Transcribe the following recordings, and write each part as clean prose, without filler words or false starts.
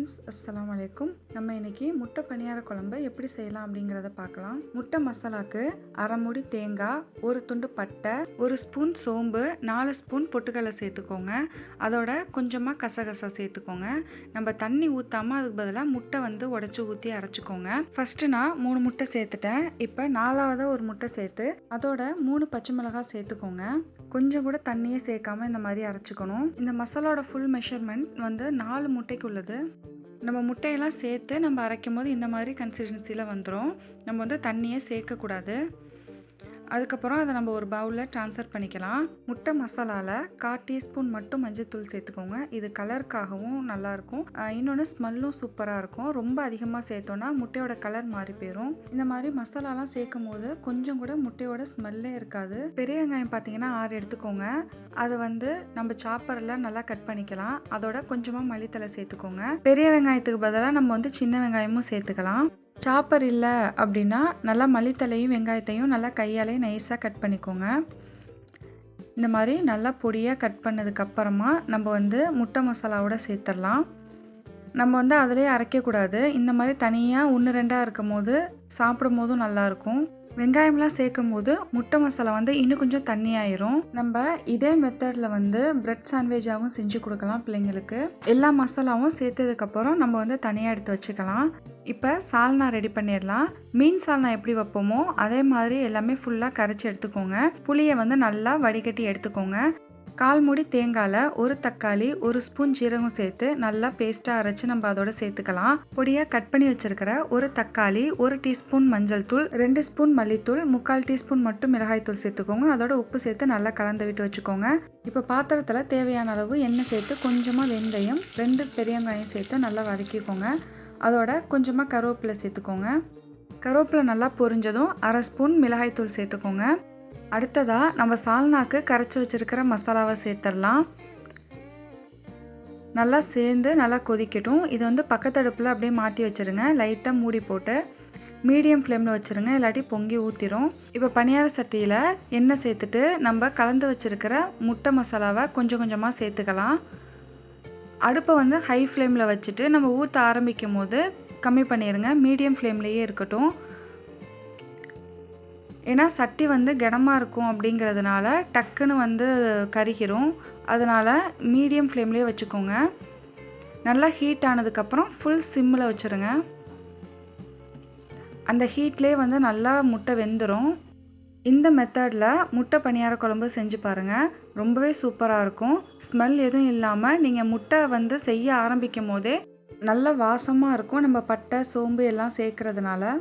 Friends, அஸ்ஸலாமு அலைக்கும். நம்ம இன்னைக்கு முட்டை பணியார குழம்பு எப்படி செய்யலாம் அப்படிங்கிறத பார்க்கலாம். முட்டை மசாலாக்கு அரை மூடி தேங்காய், ஒரு துண்டு பட்டை, ஒரு ஸ்பூன் சோம்பு, 4 ஸ்பூன் பொட்டுக்கடலை சேர்த்துக்கோங்க. அதோட கொஞ்சமாக கசகசா சேர்த்துக்கோங்க. நம்ம தண்ணி ஊற்றாமல் அதுக்கு பதிலாக முட்டை உடச்சி ஊற்றி அரைச்சிக்கோங்க. ஃபஸ்ட்டு நான் 3 முட்டை சேர்த்துட்டேன். இப்போ 4வது ஒரு முட்டை சேர்த்து அதோட 3 பச்சை மிளகாய் சேர்த்துக்கோங்க. கொஞ்சம் கூட தண்ணியே சேர்க்காம இந்த மாதிரி அரைச்சிக்கணும். இந்த மசாலாவோட ஃபுல் மெஷர்மெண்ட் 4 முட்டைக்கு உள்ளது. நம்ம முட்டையெல்லாம் சேர்த்து நம்ம அரைக்கும் போது இந்த மாதிரி கன்சிஸ்டன்சியில் வந்துடும். நம்ம தண்ணியே சேர்க்கக்கூடாது. அதுக்கப்புறம் அதை நம்ம ஒரு பவுலில் ட்ரான்ஸ்ஃபர் பண்ணிக்கலாம். முட்டை மசாலாவில் 1/4 டீஸ்பூன் மட்டும் மஞ்சள்தூள் சேர்த்துக்கோங்க. இது கலருக்காகவும் நல்லாயிருக்கும். இன்னொன்று ஸ்மெல்லும் சூப்பராக இருக்கும். ரொம்ப அதிகமாக சேர்த்தோன்னா முட்டையோட கலர் மாறி போயிடும். இந்த மாதிரி மசாலாலாம் சேர்க்கும் போது கொஞ்சம் கூட முட்டையோட ஸ்மெல்லே இருக்காது. பெரிய வெங்காயம் பார்த்தீங்கன்னா 6 எடுத்துக்கோங்க. அதை நம்ம சாப்பரில் நல்லா கட் பண்ணிக்கலாம். அதோட கொஞ்சமாக மல்லித்தலை சேர்த்துக்கோங்க. பெரிய வெங்காயத்துக்கு பதிலாக நம்ம சின்ன வெங்காயமும் சேர்த்துக்கலாம். சாப்பர் இல்லை அப்படின்னா நல்லா மல்லித்தலையும் வெங்காயத்தையும் நல்லா கையாலே நைஸாக கட் பண்ணிக்கோங்க. இந்த மாதிரி நல்லா பொடியாக கட் பண்ணதுக்கப்புறமா நம்ம முட்டை மசாலாவோட சேர்த்துடலாம். நம்ம அதிலே அரைக்கக்கூடாது. இந்த மாதிரி தனியாக 1-2 இருக்கும் போது சாப்பிடும் போதும் நல்லாயிருக்கும். வெங்காயம்லாம் சேர்க்கும் போது முட்டை மசாலா இன்னும் கொஞ்சம் தண்ணியாயிரும். நம்ம இதே மெத்தடில் பிரெட் சாண்ட்விச்சாகவும் செஞ்சு கொடுக்கலாம் பிள்ளைங்களுக்கு. எல்லா மசாலாவும் சேர்த்ததுக்கப்புறம் நம்ம தனியாக எடுத்து வச்சுக்கலாம். இப்போ சால்னா ரெடி பண்ணிடலாம். மீன் சால்னா எப்படி வைப்போமோ அதே மாதிரி எல்லாமே ஃபுல்லாக கரைச்சி எடுத்துக்கோங்க. புளியை நல்லா வடிகட்டி எடுத்துக்கோங்க. 1/4 மூடி தேங்காயில் ஒரு தக்காளி, 1 ஸ்பூன் ஜீரகம் சேர்த்து நல்லா பேஸ்ட்டாக அரைச்சி நம்ம அதோட சேர்த்துக்கலாம். பொடியாக கட் பண்ணி வச்சிருக்கிற ஒரு தக்காளி, 1 டீஸ்பூன் மஞ்சள் தூள், 2 ஸ்பூன் மல்லித்தூள், 3/4 டீஸ்பூன் மட்டும் மிளகாய் தூள் சேர்த்துக்கோங்க. அதோட உப்பு சேர்த்து நல்லா கலந்து விட்டு வச்சுக்கோங்க. இப்போ பாத்திரத்தில் தேவையான அளவு எண்ணெய் சேர்த்து கொஞ்சமாக வெந்தயம், 2 பெரிய வெங்காயம் சேர்த்து நல்லா வதக்கிக்கோங்க. அதோட கொஞ்சமாக கருவேப்பிலை சேர்த்துக்கோங்க. கருவேப்பிலை நல்லா பொரிஞ்சதும் 1/2 ஸ்பூன் மிளகாய் தூள் சேர்த்துக்கோங்க. அடுத்ததாக நம்ம சால்னாக்கு கரைச்சி வச்சுருக்கிற மசாலாவை சேர்த்துடலாம். நல்லா சேர்ந்து நல்லா கொதிக்கட்டும். இது பக்கத்தடுப்பில் அப்படியே மாற்றி வச்சுருங்க. லைட்டாக மூடி போட்டு மீடியம் ஃப்ளேமில் வச்சுருங்க, இல்லாட்டி பொங்கி ஊற்றிடும். இப்போ பணியார சட்டியில் எண்ணெய் சேர்த்துட்டு நம்ம கலந்து வச்சுருக்கிற முட்டை மசாலாவை கொஞ்சம் கொஞ்சமாக சேர்த்துக்கலாம். அடுப்பை ஹை ஃப்ளேமில் வச்சுட்டு நம்ம ஊற்ற ஆரம்பிக்கும் போது கம்மி பண்ணிடுங்க. மீடியம் ஃப்ளேம்லேயே இருக்கட்டும். ஏன்னா சட்டி கனமாக இருக்கும் அப்படிங்கிறதுனால டக்குன்னு கருகிரும். அதனால் மீடியம் ஃப்ளேம்லேயே வச்சுக்கோங்க. நல்லா ஹீட் ஆனதுக்கப்புறம் ஃபுல் சிம்மில் வச்சுருங்க. அந்த ஹீட்லேயே நல்லா முட்டை வெந்துடும். இந்த மெத்தடில் முட்டை பணியார குழம்பு செஞ்சு பாருங்கள். ரொம்பவே சூப்பராக இருக்கும். ஸ்மெல் எதுவும் இல்லாமல் நீங்கள் முட்டை செய்ய ஆரம்பிக்கும் போதே நல்ல வாசமாக இருக்கும். நம்ம பட்டை சோம்பு எல்லாம் சேர்க்கறதுனால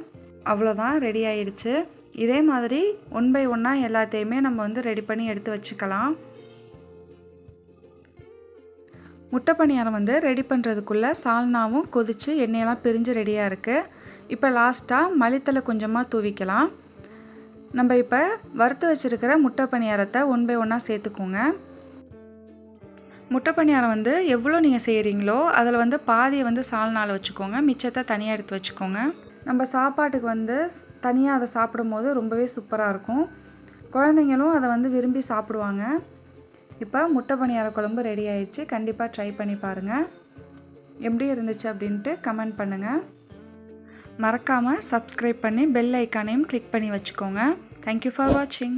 அவ்வளோதான், ரெடி ஆயிடுச்சு. இதே மாதிரி 1 by 1 எல்லாத்தையுமே நம்ம ரெடி பண்ணி எடுத்து வச்சுக்கலாம். முட்டை பணியாரம் ரெடி பண்ணுறதுக்குள்ளே சால்னாவும் கொதித்து எண்ணெயெல்லாம் பிரிஞ்சு ரெடியாக இருக்குது. இப்போ லாஸ்ட்டாக மல்லித்தலை கொஞ்சமாக தூவிக்கலாம். நம்ம இப்போ வறுத்து வச்சுருக்கிற முட்டை பணியாரத்தை 1 by 1 சேர்த்துக்கோங்க. முட்டை பணியாரம் எவ்வளோ நீங்கள் செய்கிறீங்களோ அதில் பாதியை சால்னாவில் வச்சுக்கோங்க. மிச்சத்தை தனியாக எடுத்து வச்சுக்கோங்க. நம்ம சாப்பாட்டுக்கு தனியாக அதை சாப்பிடும்போது ரொம்பவே சூப்பராக இருக்கும். குழந்தைங்களும் அதை விரும்பி சாப்பிடுவாங்க. இப்போ முட்டை பணியார குழம்பு ரெடி ஆயிடுச்சு. கண்டிப்பாக ட்ரை பண்ணி பாருங்கள். எப்படி இருந்துச்சு அப்படின்ட்டு கமெண்ட் பண்ணுங்கள். மறக்காமல் சப்ஸ்கிரைப் பண்ணி பெல் ஐக்கானையும் கிளிக் பண்ணி வச்சுக்கோங்க. தேங்க்யூ ஃபார் வாட்சிங்.